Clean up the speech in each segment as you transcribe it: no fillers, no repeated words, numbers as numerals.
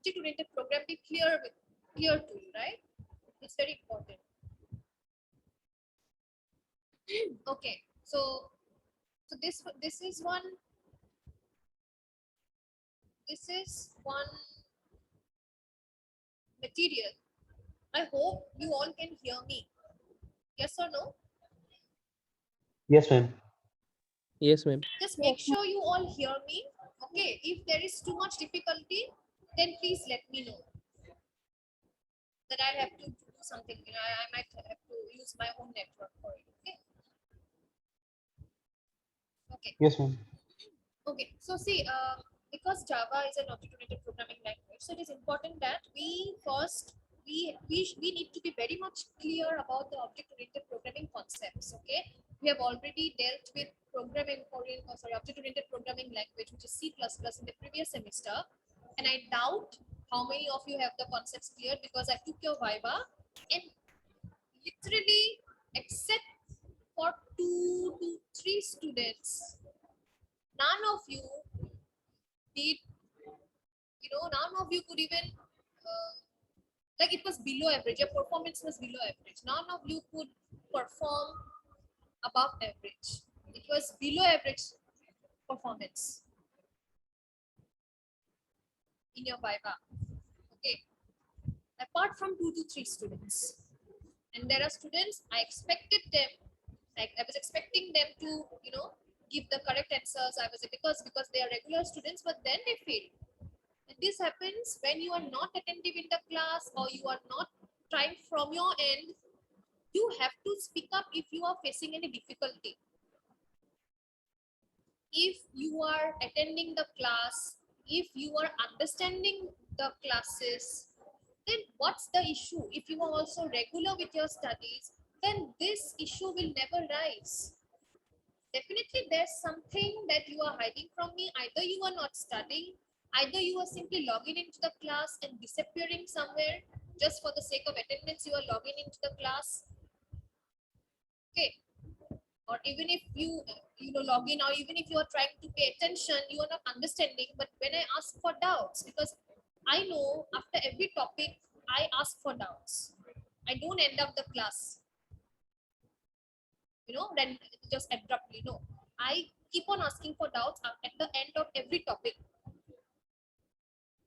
object-oriented program be clear to you, right? It's very important. Okay, so this is one material. I hope you all can hear me. Yes or no? Yes, ma'am. Yes, ma'am. Just make sure you all hear me. Okay, if there is too much difficulty, then please let me know that I have to do something. You know, I might have to use my own network for it. Okay. Okay. Yes, ma'am. Okay. So see, because Java is an object-oriented programming language, so it is important that we first we need to be very much clear about the object-oriented programming concepts. Okay. We have already dealt with object-oriented programming language, which is C++ in the previous semester, and I doubt how many of you have the concepts clear because I took your Viva, and literally, except for 2 to 3 students, none of you did, none of you could even, like, it was below average. Your performance was below average. None of you could perform above average. It was below average performance in your Viva. Okay. Apart from 2 to 3 students. And there are students, I was expecting them to, give the correct answers. Because they are regular students, but then they fail. And this happens when you are not attentive in the class or you are not trying from your end. You have to speak up if you are facing any difficulty. If you are attending the class, if you are understanding the classes, then what's the issue? If you are also regular with your studies, then this issue will never rise. Definitely there's something that you are hiding from me. Either you are not studying, either you are simply logging into the class and disappearing somewhere just for the sake of attendance. You are logging into the class. Okay. Or even if you log in, or even if you are trying to pay attention, you are not understanding. But when I ask for doubts, because I know after every topic I ask for doubts, I don't end up the class, then just abruptly. No, I keep on asking for doubts at the end of every topic,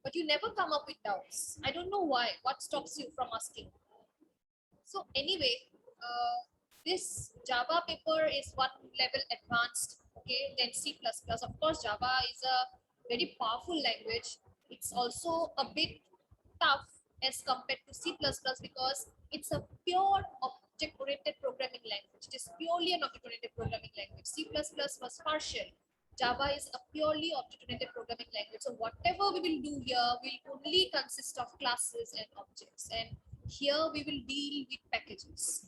but you never come up with doubts. I don't know why. What stops you from asking? So anyway, this Java paper is one level advanced, okay, than C++. Of course, Java is a very powerful language. It's also a bit tough as compared to C++ because it's a pure object-oriented programming language. It is purely an object-oriented programming language. C++ was partial. Java is a purely object-oriented programming language. So whatever we will do here will only consist of classes and objects. And here we will deal with packages.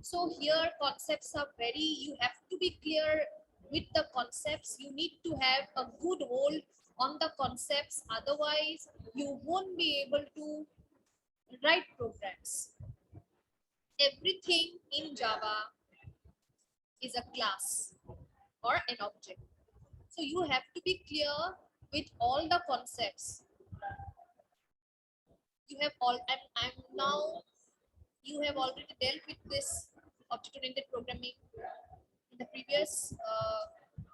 So here concepts are you have to be clear with the concepts. You need to have a good hold on the concepts. Otherwise, you won't be able to write programs. Everything in Java is a class or an object. So you have to be clear with all the concepts. You have all, and I'm now, you have already dealt with this object-oriented programming in the previous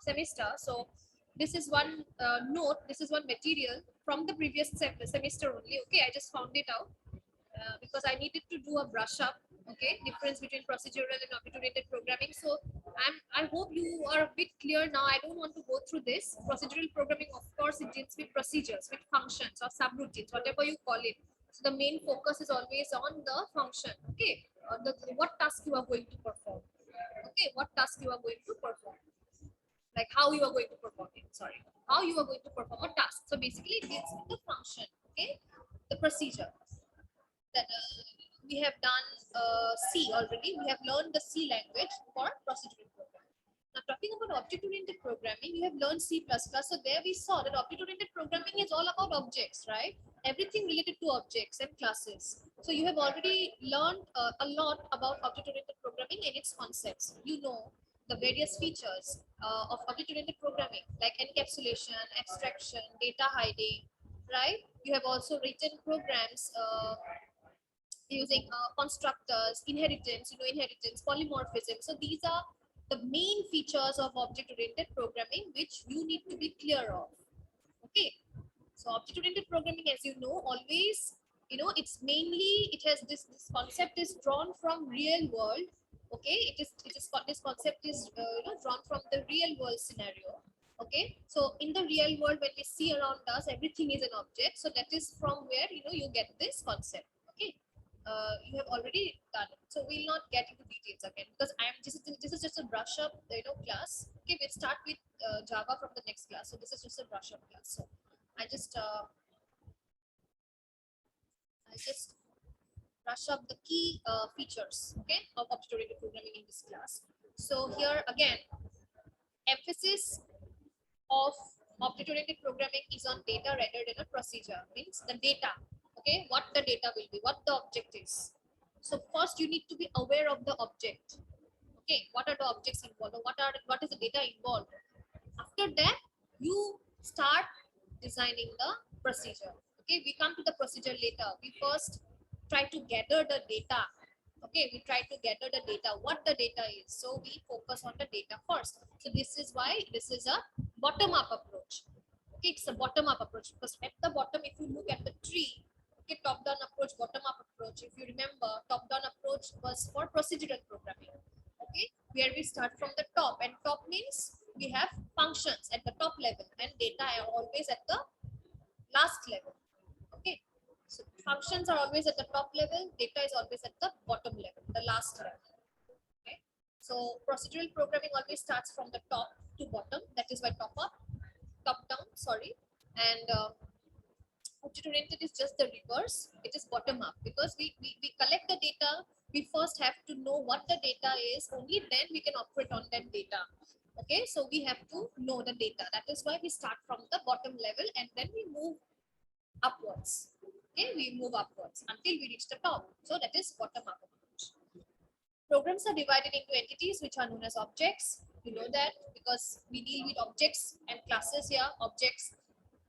semester. So this is one note, this is one material from the previous semester only. Okay, I just found it out because I needed to do a brush up. Okay, difference between procedural and object-oriented programming. So I hope you are a bit clear now. I don't want to go through this. Procedural programming, of course, it deals with procedures, with functions or subroutines, whatever you call it. So the main focus is always on the function. Okay, what task you are going to perform. Okay, what task you are going to perform, like how you are going to perform it. Sorry, how you are going to perform a task. So basically, it deals with the function. Okay, the procedure. That we have done C already. We have learned the C language for procedural programming. Now, talking about object-oriented programming, we have learned C++. So there we saw that object-oriented programming is all about objects, right? Everything related to objects and classes. So you have already learned a lot about object-oriented programming and its concepts. You know the various features of object-oriented programming, like encapsulation, abstraction, data hiding, right? You have also written programs using constructors, inheritance, inheritance, polymorphism. So these are the main features of object-oriented programming which you need to be clear of. Okay. So object-oriented programming, as you know, always, it's mainly, it has this concept is drawn from real world. Okay, this concept is drawn from the real world scenario. Okay, so in the real world, when we see around us, everything is an object. So that is from where you get this concept. Okay, you have already done it. So we'll not get into details again because this is just a brush up class. Okay, we'll start with Java from the next class. So this is just a brush up class. So I just brush up the key features, okay, of object-oriented programming in this class. So here again, emphasis of object-oriented programming is on data rather than a procedure. Means the data, okay, what the data will be, what the object is. So first you need to be aware of the object. Okay, what are the objects involved? What is the data involved? After that, you start designing the procedure. Okay, we come to the procedure later. We first try to gather the data. Okay, we try to gather the data, what the data is. So we focus on the data first. So this is why this is a bottom-up approach. Okay, it's a bottom-up approach because at the bottom, if you look at the tree, okay, top-down approach, bottom-up approach. If you remember, top-down approach was for procedural programming. Okay, where we start from the top, and top means we have functions at the top level and data are always at the last level. Okay, so functions are always at the top level, data is always at the bottom level, the last level. Okay, so procedural programming always starts from the top to bottom. That is why top down, sorry. And object oriented is just the reverse. It is bottom up because we collect the data. We first have to know what the data is. Only then we can operate on that data. Okay, so we have to know the data. That is why we start from the bottom level and then we move upwards. Okay, we move upwards until we reach the top. So that is bottom up approach. Programs are divided into entities which are known as objects. You know that because we deal with objects and classes here. Objects.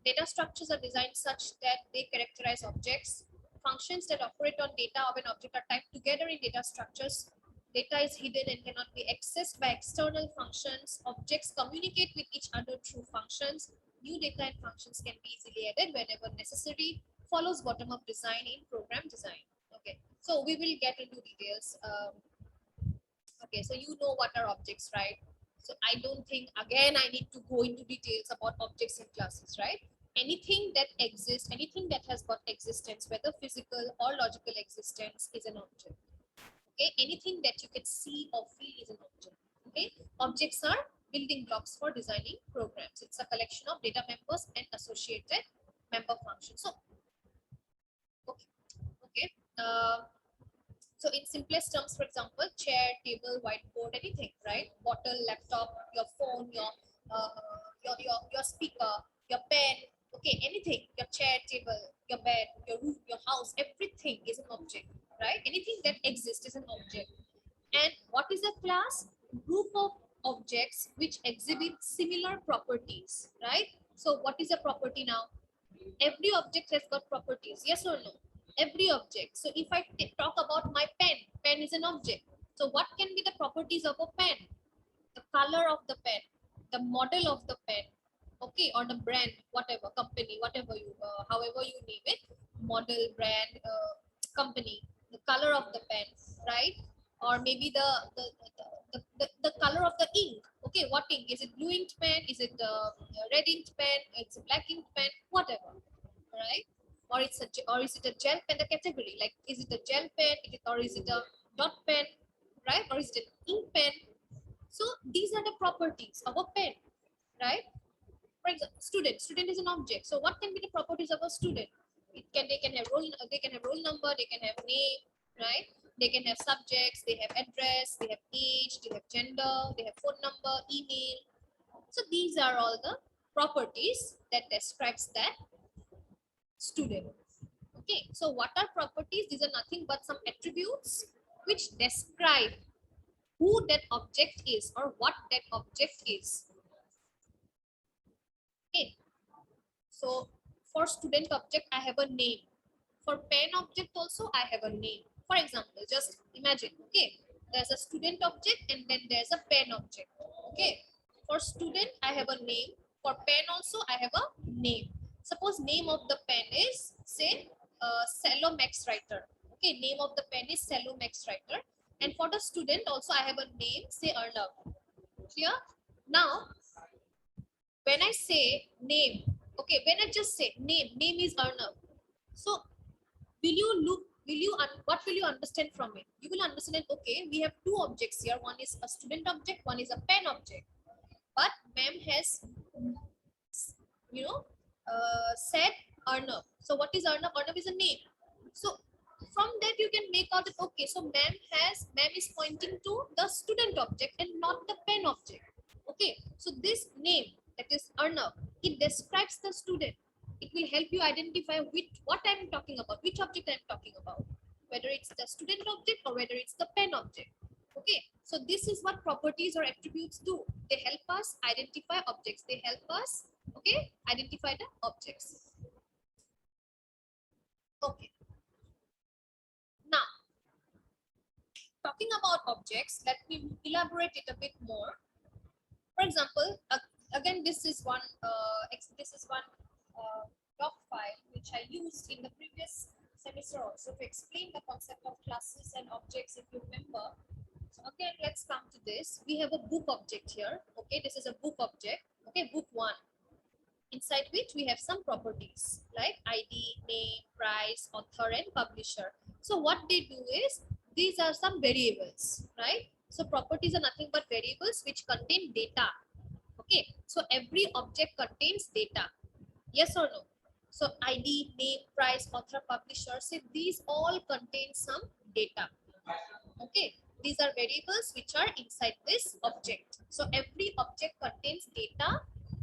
Data structures are designed such that they characterize objects. Functions that operate on data of an object are typed together in data structures. Data is hidden and cannot be accessed by external functions. Objects communicate with each other through functions. New data and functions can be easily added whenever necessary. Follows bottom-up design in program design. Okay, so we will get into details. Okay, so you know what are objects, right? So I don't think again I need to go into details about objects and classes, right? Anything that exists, anything that has got existence, whether physical or logical existence, is an object. Okay, anything that you can see or feel is an object. Okay, objects are building blocks for designing programs. It's a collection of data members and associated member functions. So okay. So in simplest terms, for example, chair, table, whiteboard, anything, right? Bottle, laptop, your phone, your speaker, your pen, okay, anything, your chair, table, your bed, your roof, your house, everything is an object, right? Anything that exists is an object. And what is a class? Group of objects which exhibit similar properties, right? So what is a property now? Every object has got properties, yes or no? Every object. So if I talk about my pen is an object. So what can be the properties of a pen? The color of the pen, the model of the pen, okay, or the brand, whatever, company, whatever you, however you name it, model, brand, company, the color of the pen, right? Or maybe the color of the ink. Okay, what ink? Is it blue inked pen? Is it red inked pen? It's a black inked pen, whatever, right? Or is it a gel pen? The category, like, is it a gel pen? Or is it a dot pen, right? Or is it an ink pen? So these are the properties of a pen, right? For example, student is an object. So what can be the properties of a student? They can have roll number, they can have name, right? They can have subjects, they have address, they have age, they have gender, they have phone number, email. So these are all the properties that describes that student. Okay, so what are properties? These are nothing but some attributes which describe who that object is or what that object is. Okay, so For student object, I have a name. For pen object also, I have a name. For example, just imagine, okay, there's a student object and then there's a pen object. Okay, for student, I have a name. For pen also, I have a name. Suppose name of the pen is, say, Cello Max Writer. Okay, name of the pen is Cello Max Writer. And for the student also, I have a name, say Arnav. Clear? Now, when I say name, okay, when I just say name is Arnav. So what will you understand from it? You will understand, okay, we have two objects here. One is a student object, one is a pen object. But ma'am has, said Arnav. So what is Arnav? Arnav is a name. So from that you can make out that, okay, so ma'am is pointing to the student object and not the pen object. Okay, so this name, that is Arnav, it describes the student. It will help you identify what I'm talking about, which object I'm talking about, whether it's the student object or whether it's the pen object. Okay, so this is what properties or attributes do. They help us identify objects. They help us, okay, identify the objects. Okay. Now, talking about objects, let me elaborate it a bit more. For example, again, this is one doc file which I used in the previous semester also to explain the concept of classes and objects, if you remember. So again, let's come to this. We have a book object here. Okay, this is a book object. Okay, book 1. Inside which we have some properties like ID, name, price, author, and publisher. So what they do is, these are some variables, right? So properties are nothing but variables which contain data. Okay, so every object contains data. Yes or no? So ID, name, price, author, publisher, so these all contain some data. Okay, these are variables which are inside this object. So every object contains data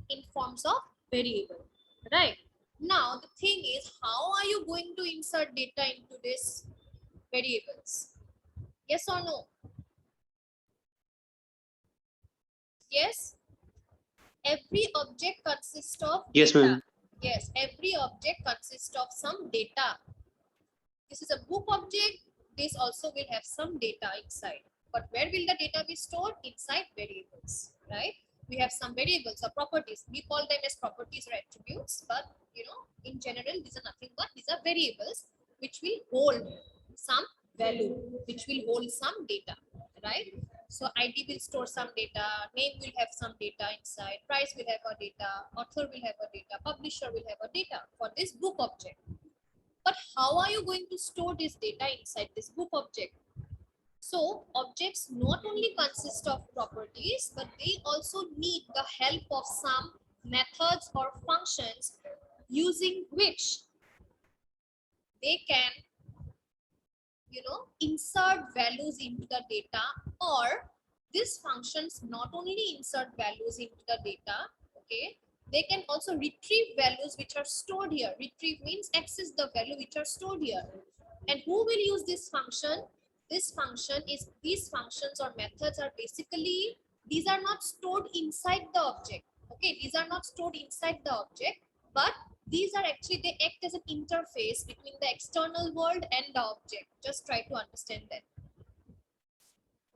in forms of variable, right? Now the thing is, how are you going to insert data into this variables? Yes or no? Yes. Every object consists of Yes, data. ma'am. Yes, every object consists of some data. This is a book object. This also will have some data inside. But where will the data be stored? Inside variables, right? We have some variables or properties. We call them as properties or attributes, but in general, these are nothing but these are variables which will hold some value, which will hold some data, right? So ID will store some data, name will have some data inside, price will have a data, author will have a data, publisher will have a data for this book object. But how are you going to store this data inside this book object? So objects not only consist of properties, but they also need the help of some methods or functions using which they can, insert values into the data, or these functions not only insert values into the data, okay, they can also retrieve values which are stored here. Retrieve means access the value which are stored here. And who will use this function? This function is, these functions or methods are basically, these are not stored inside the object. Okay, these are not stored inside the object, but these are actually, they act as an interface between the external world and the object. Just try to understand that.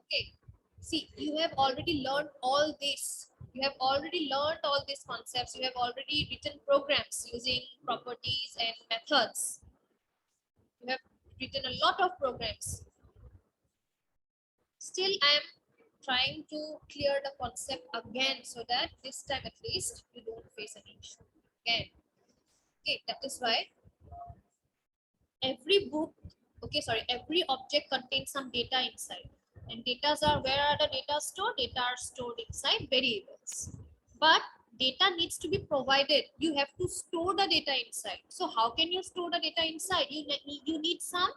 Okay, see, you have already learned all this. You have already learned all these concepts. You have already written programs using properties and methods. You have written a lot of programs. Still, I am trying to clear the concept again so that this time at least you don't face an issue again. Okay, that is why every every object contains some data inside. And data are, where are the data stored? Data are stored inside variables. But data needs to be provided. You have to store the data inside. So how can you store the data inside? You need some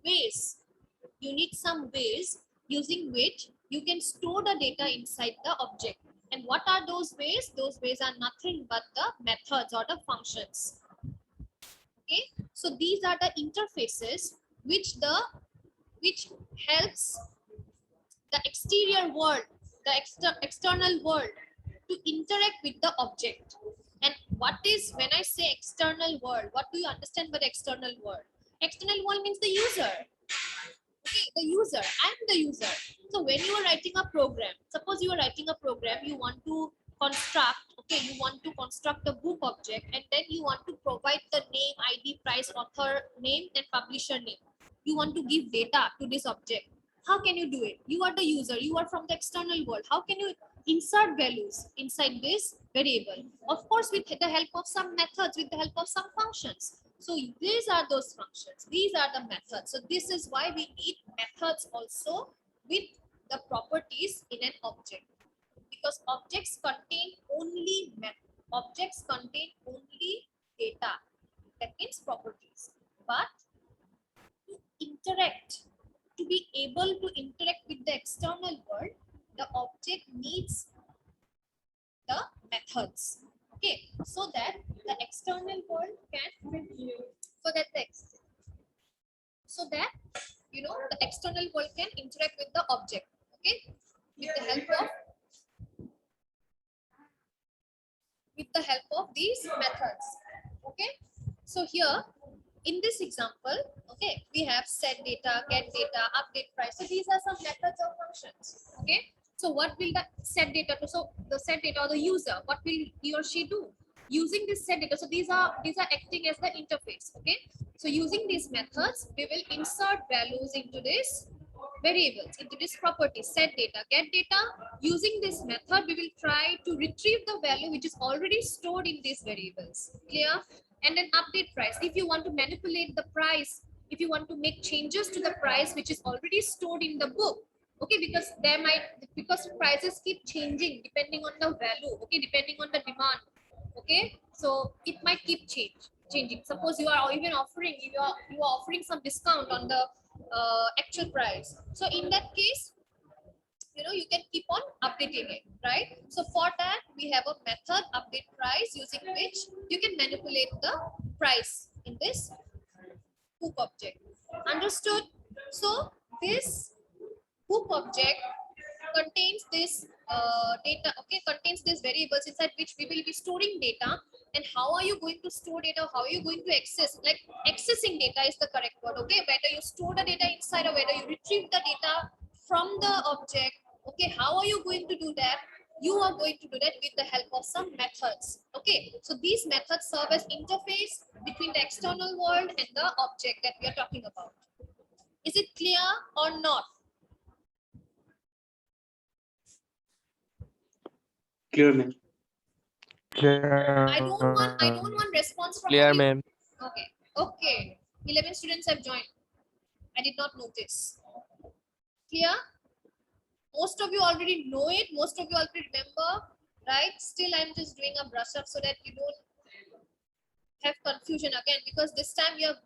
ways. You need some ways using which you can store the data inside the object. And what are those ways? Those ways are nothing but the methods or the functions. Okay, so these are the interfaces which helps the exterior world, the external world, to interact with the object. And what is, when I say external world, what do you understand by the external world? External world means the user. Okay, the user. I am the user. So when you are writing a program, suppose you are writing a program, you want to construct, okay, you want to construct a book object, and then you want to provide the name, ID, price, author name, and publisher name. You want to give data to this object. How can you do it? You are the user. You are from the external world. How can you insert values inside this variable? Of course, with the help of some methods, with the help of some functions. So these are those functions. These are the methods. So this is why we need methods also with the properties in an object, because objects contain only objects contain only data. That means properties. But to interact, to be able to interact with the external world, the object needs the methods. Okay, so that the external world can, so that the the external world can interact with the object. Okay, with the help of these methods. Okay, so here in this example, okay, we have set data, get data, update price. So these are some methods or functions. Okay, so what will the set data do? So the set data, or the user, what will he or she do using this set data? So these are acting as the interface. Okay, so using these methods, we will insert values into this variables, into this property, set data, get data. Using this method, we will try to retrieve the value which is already stored in these variables. Clear? And then update price. If you want to manipulate the price, if you want to make changes to the price which is already stored in the book, okay, because prices keep changing depending on the value, okay, depending on the demand, okay, so it might keep changing. Suppose you are even offering, you are offering some discount on the actual price. So in that case, you can keep on updating it, right? So for that, we have a method, update price, using which you can manipulate the price in this hook object. Understood? So this hook object contains this data, okay, contains these variables inside which we will be storing data. And how are you going to store data? How are you going to access? Like, accessing data is the correct word, okay? Whether you store the data inside or whether you retrieve the data from the object, okay, how are you going to do that? You are going to do that with the help of some methods. Okay, so these methods serve as interface between the external world and the object that we are talking about. Is it clear or not? Clear, ma'am. I don't want response from Clear, you. ma'am. Okay. Okay. 11 students have joined. I did not notice. Clear? Most of you already know it. Most of you already remember, right? Still, I'm just doing a brush up so that you don't have confusion again, because this time we are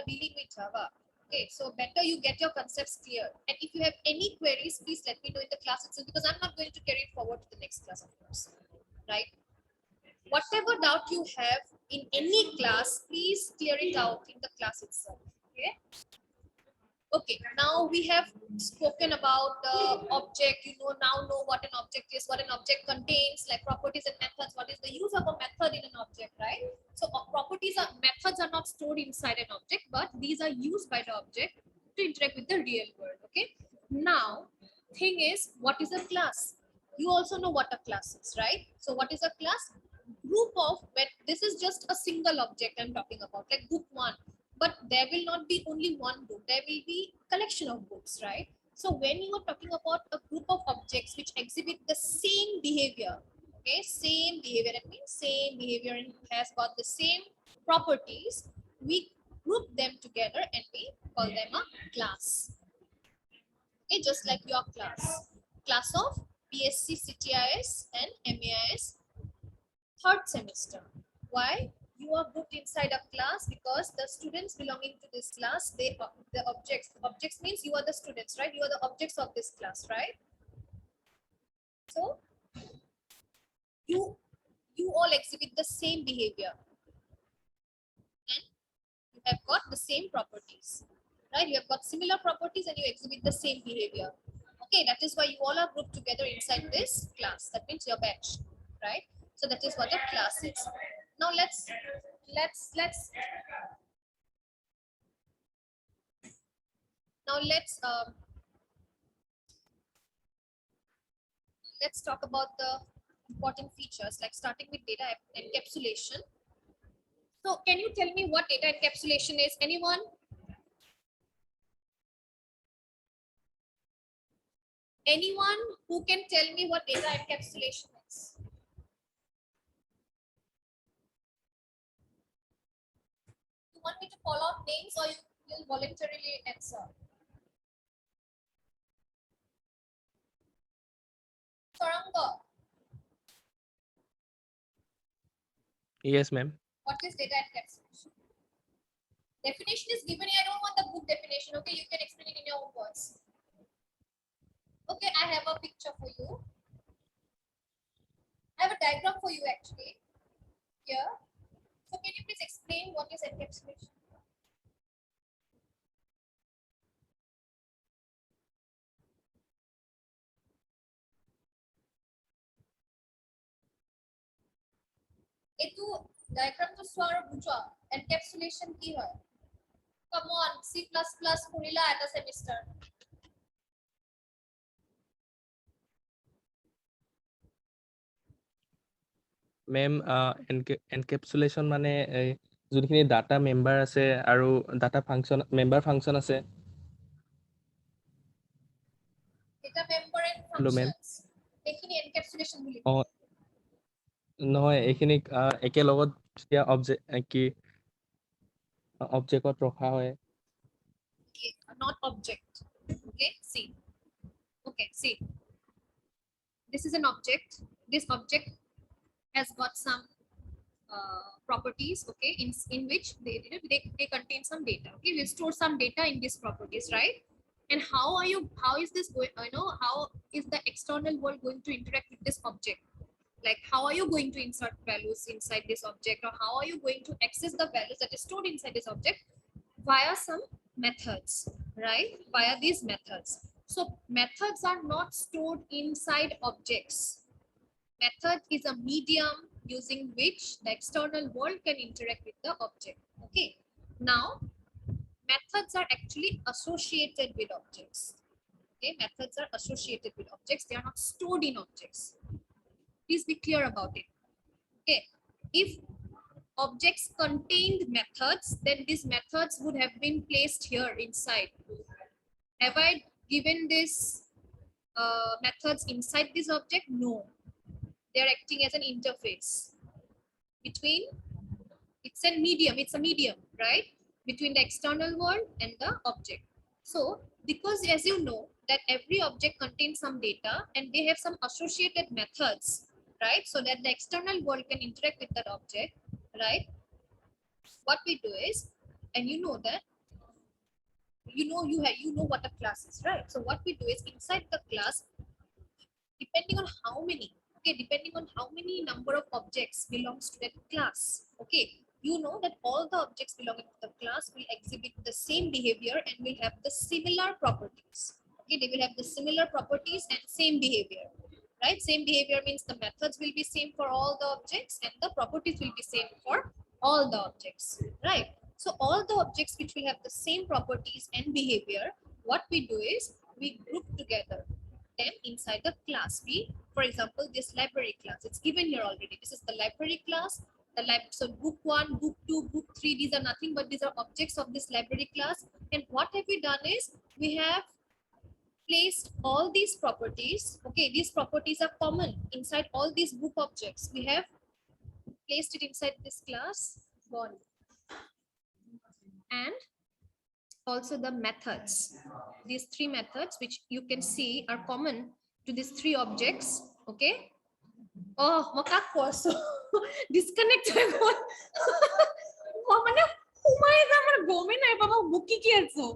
dealing with Java. Okay, so better you get your concepts clear. And if you have any queries, please let me know in the class itself, because I'm not going to carry it forward to the next class, of course. Right? Whatever doubt you have in any class, please clear it out in the class itself. Okay. Okay, now we have spoken about the object. Now know what an object is, what an object contains, like properties and methods. What is the use of a method in an object, right? So methods are not stored inside an object, but these are used by the object to interact with the real world. Okay. Now, thing is, what is a class? You also know what a class is, right? So what is a class? Group of, when this is just a single object I'm talking about, like book one. But there will not be only one book, there will be collection of books, right? So when you are talking about a group of objects which exhibit the same behavior, okay, same behavior, that means same behavior and has got the same properties, we group them together and we call them a class. Okay, just like your class of BSc CTIS and MAIS third semester. Why? You are grouped inside a class because the students belonging to this class, they are the objects. Objects means you are the students, right? You are the objects of this class, right? So you all exhibit the same behavior and you have got the same properties, right? You have got similar properties and you exhibit the same behavior. Okay, that is why you all are grouped together inside this class. That means your batch. right? So that is what a class is. Now let's let's talk about the important features, like starting with data encapsulation. So can you tell me what data encapsulation is? Anyone? Anyone who can tell me what data encapsulation is? You want me to call out names, or you will voluntarily answer? Saranga, Yes, ma'am. what is data encapsulation? Definition is given here. I don't want the book definition. Okay, you can explain it in your own words. Okay, I have a picture for you. I have a diagram for you actually here. So can you please explain what is encapsulation? এইটো ডায়াগ্ৰামটো চোৱাৰ বুজোৱা এনকেপসুলেশন কি হয়? Come on, C++ পঢ়িলা এটা semester. মেম এনকেপসুলেশ্যন মানে যোনখিনি data member আছে আৰু ডাটা ফাংচন মেম্বাৰ ফাংচন আছে। এটা member and Hello, ma'am. Functions এইখিনি এনকেপসুলেশন বুলি অ নহয়, এইখিনিক একেলগত যেতিয়া অবজেক্টত ৰখা হয়। not object. Okay, see. Okay, see. This is an object. This object has got some properties, okay, in which they contain some data. Okay, we store some data in these properties, right? And how is this going, how is the external world going to interact with this object? Like, how are you going to insert values inside this object, or how are you going to access the values that is stored inside this object? Via some methods, right? Via these methods. So methods are not stored inside objects. Method is a medium using which the external world can interact with the object. Okay, now methods are actually associated with objects. Okay, methods are associated with objects. They are not stored in objects. Please be clear about it. Okay, if objects contained methods, then these methods would have been placed here inside. Have I given this methods inside this object? No, they are acting as an interface between, it's a medium, right, between the external world and the object. So because, as you know, that every object contains some data and they have some associated methods, right, so that the external world can interact with that object, right? What we do is, and you know that you know what a class is, right? So what we do is, inside the class, depending on how many number of objects belongs to that class, okay, you know that all the objects belonging to the class will exhibit the same behavior and will have the similar properties. Okay, they will have the similar properties and same behavior, right? Same behavior means the methods will be same for all the objects and the properties will be same for all the objects, right? So all the objects which will have the same properties and behavior, what we do is we group together them inside the class. For example, this library class, it's given here already. This is the library class. So book 1, book 2, book 3, these are nothing but these are objects of this library class. And what have we done is we have placed all these properties. Okay, these properties are common inside all these book objects. We have placed it inside this class 1. And also the methods, these 3 methods which you can see are common to these 3 objects. Okay, oh maka course disconnect মানে ঘুমাই যা, আমার গমে নাই বাবা বুকি কি আছো